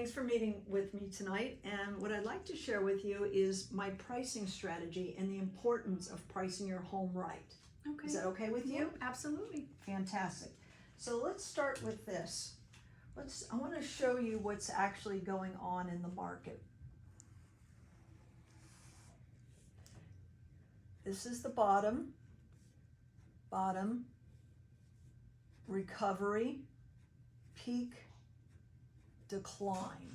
Thanks for meeting with me tonight. And what I'd like to share with you is my pricing strategy and the importance of pricing your home right. Okay. Is that okay with you? Yep, absolutely. Fantastic. So let's start with this. I want to show you what's actually going on in the market. This is the bottom, recovery, peak, decline.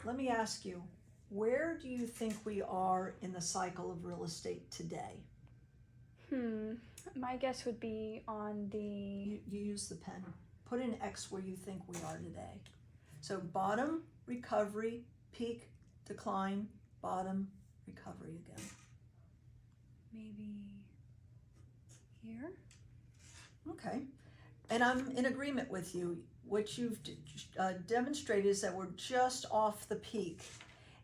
Let me ask you, where do you think we are in the cycle of real estate today? My guess would be on the... You use the pen. Put an X where you think we are today. So bottom, recovery, peak, decline, bottom, recovery again. Maybe here? Okay. And I'm in agreement with you. What you've demonstrated is that we're just off the peak.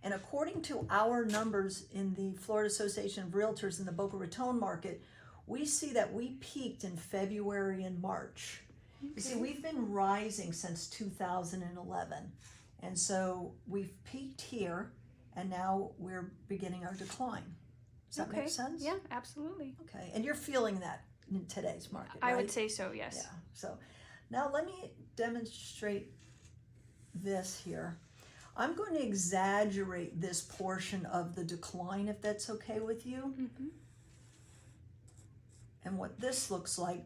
And according to our numbers in the Florida Association of Realtors in the Boca Raton market, we see that we peaked in February and March. Okay. You see, we've been rising since 2011. And so we've peaked here, and now we're beginning our decline. Does that make sense? Yeah, absolutely. Okay. And you're feeling that in today's market, I right? would say so, yes. Yeah. So now let me demonstrate this here. I'm going to exaggerate this portion of the decline, if that's okay with you. Mm-hmm. And what this looks like,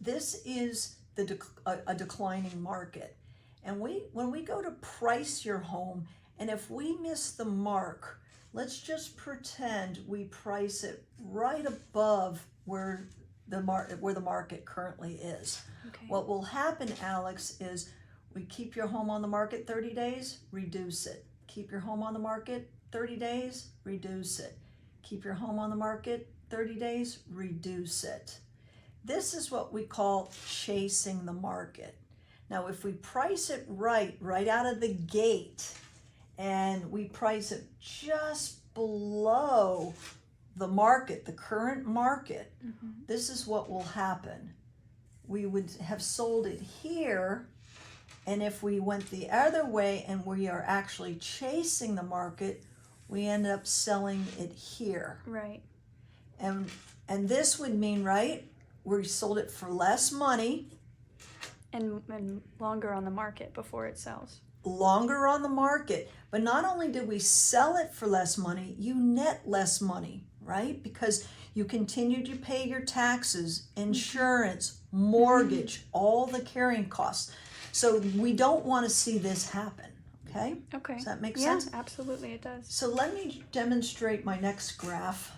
this is a declining market. And when we go to price your home, and if we miss the mark, let's just pretend we price it right above where the market currently is. Okay. What will happen, Alex, is we keep your home on the market 30 days, reduce it. Keep your home on the market 30 days, reduce it. Keep your home on the market 30 days, reduce it. This is what we call chasing the market. Now, if we price it right out of the gate, and we price it just below the market, the current market, this is what will happen. We would have sold it here, and if we went the other way and we are actually chasing the market, we end up selling it here. Right. And this would mean, right, we sold it for less money. And longer on the market before it sells. Longer on the market. But not only did we sell it for less money, you net less money, right? Because you continue to pay your taxes, insurance, mortgage, all the carrying costs. So we don't want to see this happen, okay? Okay. Does that make sense? Yeah, absolutely it does. So let me demonstrate my next graph,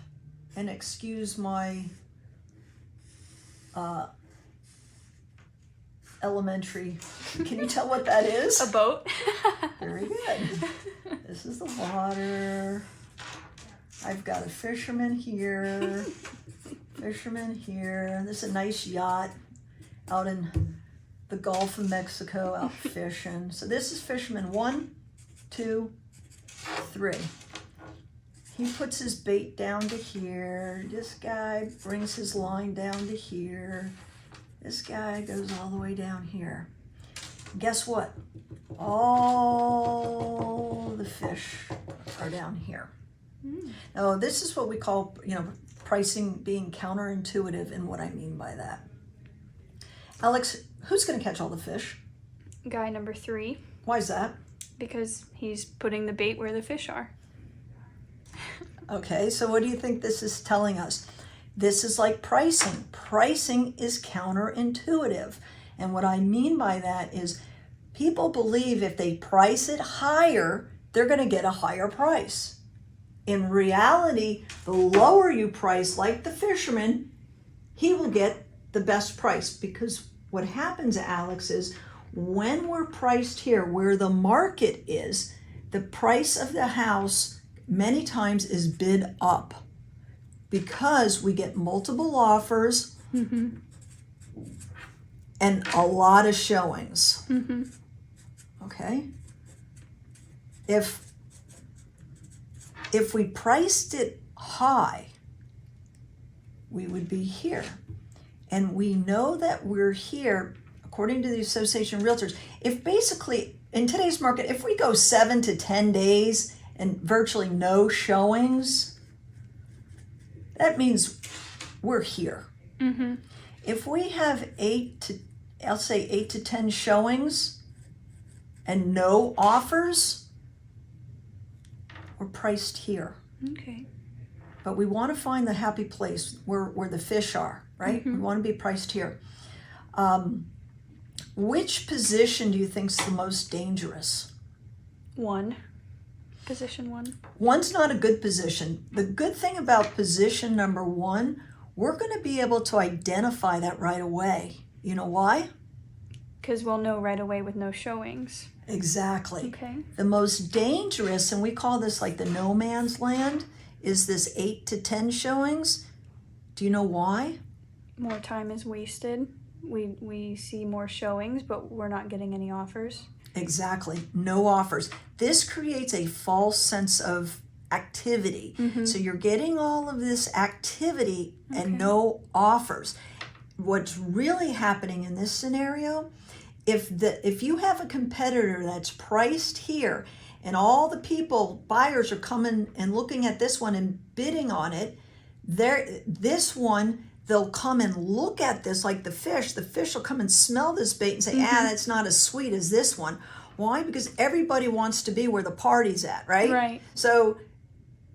and excuse my elementary. Can you tell what that is? A boat. Very good. This is the water. I've got a fisherman here, fisherman here. This is a nice yacht out in the Gulf of Mexico, out fishing. So this is fisherman 1, 2, 3. He puts his bait down to here. This guy brings his line down to here. This guy goes all the way down here. Guess what? All the fish are down here. Now, this is what we call, pricing being counterintuitive, and what I mean by that. Alex, who's going to catch all the fish? Guy number 3. Why is that? Because he's putting the bait where the fish are. Okay, so what do you think this is telling us? This is like pricing. Pricing is counterintuitive. And what I mean by that is people believe if they price it higher, they're going to get a higher price. In reality, the lower you price, like the fisherman, he will get the best price. Because what happens, Alex, is when we're priced here where the market is, the price of the house many times is bid up because we get multiple offers and a lot of showings. Okay? If we priced it high, we would be here. And we know that we're here according to the Association of Realtors, if basically in today's market, if we go 7 to 10 days and virtually no showings, that means we're here. Mm-hmm. If we have 8 to 10 showings and no offers, we're priced here. Okay. But we want to find the happy place where the fish are, right? Mm-hmm. We want to be priced here. Which position do you think is the most dangerous? Position 1. One's not a good position. The good thing about position number 1, we're going to be able to identify that right away. You know why? Because we'll know right away with no showings. Exactly. Okay. The most dangerous, and we call this like the no man's land, is this 8 to 10 showings. Do you know why? More time is wasted. We see more showings, but we're not getting any offers. Exactly. No offers. This creates a false sense of activity. Mm-hmm. So you're getting all of this activity Okay. and no offers. What's really happening in this scenario, if you have a competitor that's priced here and all the buyers are coming and looking at this one and bidding on it, this one, they'll come and look at this like the fish will come and smell this bait and say, that's not as sweet as this one. Why? Because everybody wants to be where the party's at, right? Right. So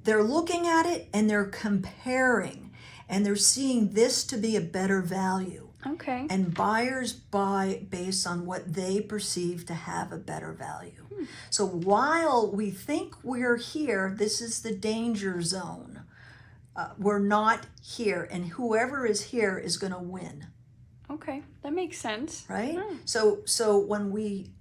they're looking at it and they're comparing and they're seeing this to be a better value. Okay. And buyers buy based on what they perceive to have a better value. So while we think we're here, this is the danger zone. We're not here, and whoever is here is going to win. Okay, that makes sense. Right? Hmm. So when we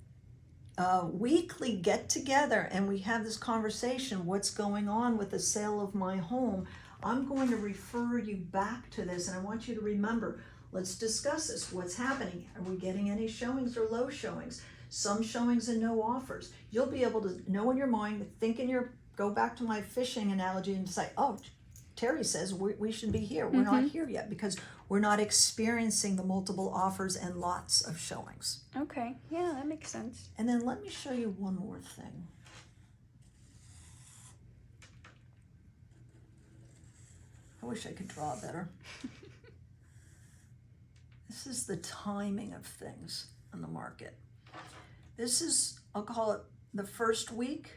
weekly get together and we have this conversation, what's going on with the sale of my home, I'm going to refer you back to this, and I want you to remember, let's discuss this. What's happening? Are we getting any showings or low showings? Some showings and no offers. You'll be able to know in your mind, go back to my fishing analogy and say, oh, Terry says we should be here. We're not here yet because we're not experiencing the multiple offers and lots of showings. Okay, yeah, that makes sense. And then let me show you one more thing. I wish I could draw better. This is the timing of things on the market. This is, I'll call it the first week,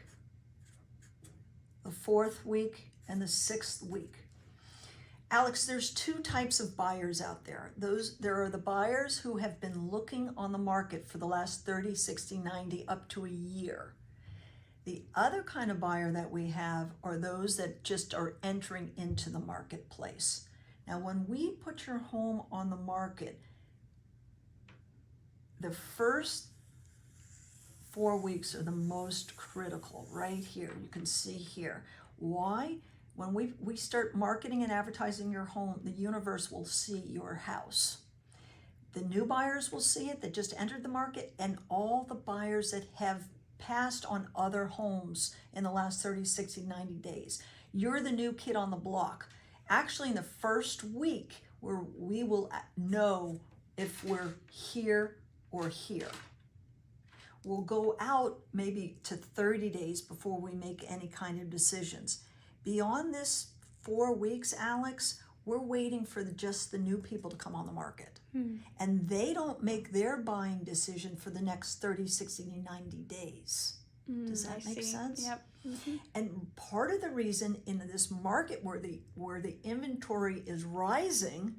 the 4th week, and the 6th week. Alex, there's 2 types of buyers out there. There are the buyers who have been looking on the market for the last 30, 60, 90, up to a year. The other kind of buyer that we have are those that just are entering into the marketplace. Now, when we put your home on the market, the first 4 weeks are the most critical right here. You can see here. Why? When we start marketing and advertising your home, the universe will see your house. The new buyers will see it that just entered the market, and all the buyers that have passed on other homes in the last 30, 60, 90 days. You're the new kid on the block. Actually, in the first week, we will know if we're here or here. We'll go out maybe to 30 days before we make any kind of decisions. Beyond this 4 weeks, Alex, we're waiting for just the new people to come on the market. And they don't make their buying decision for the next 30, 60, 90 days. Does that make sense? Yep. Mm-hmm. And part of the reason in this market where the inventory is rising,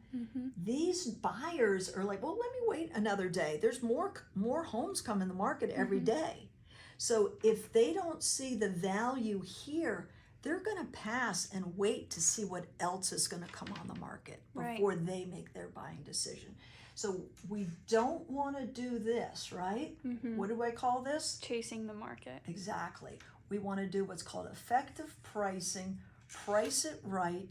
these buyers are like, well, let me wait another day. There's more homes come in the market every day. So if they don't see the value here, they're going to pass and wait to see what else is going to come on the market before they make their buying decision. So we don't want to do this, right? What do I call this? Chasing the market. Exactly. We want to do what's called effective pricing, price it right.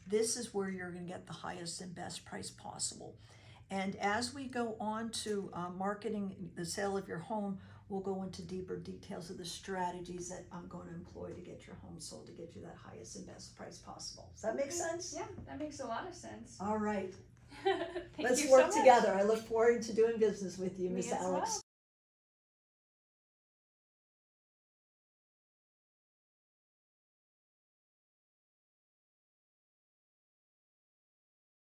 This is where you're going to get the highest and best price possible. And as we go on to marketing the sale of your home, we'll go into deeper details of the strategies that I'm going to employ to get your home sold, to get you that highest and best price possible. Does that make sense? Yeah, that makes a lot of sense. All right. Thank Let's you work so much. together. I look forward to doing business with you, Me Miss as Alex. well.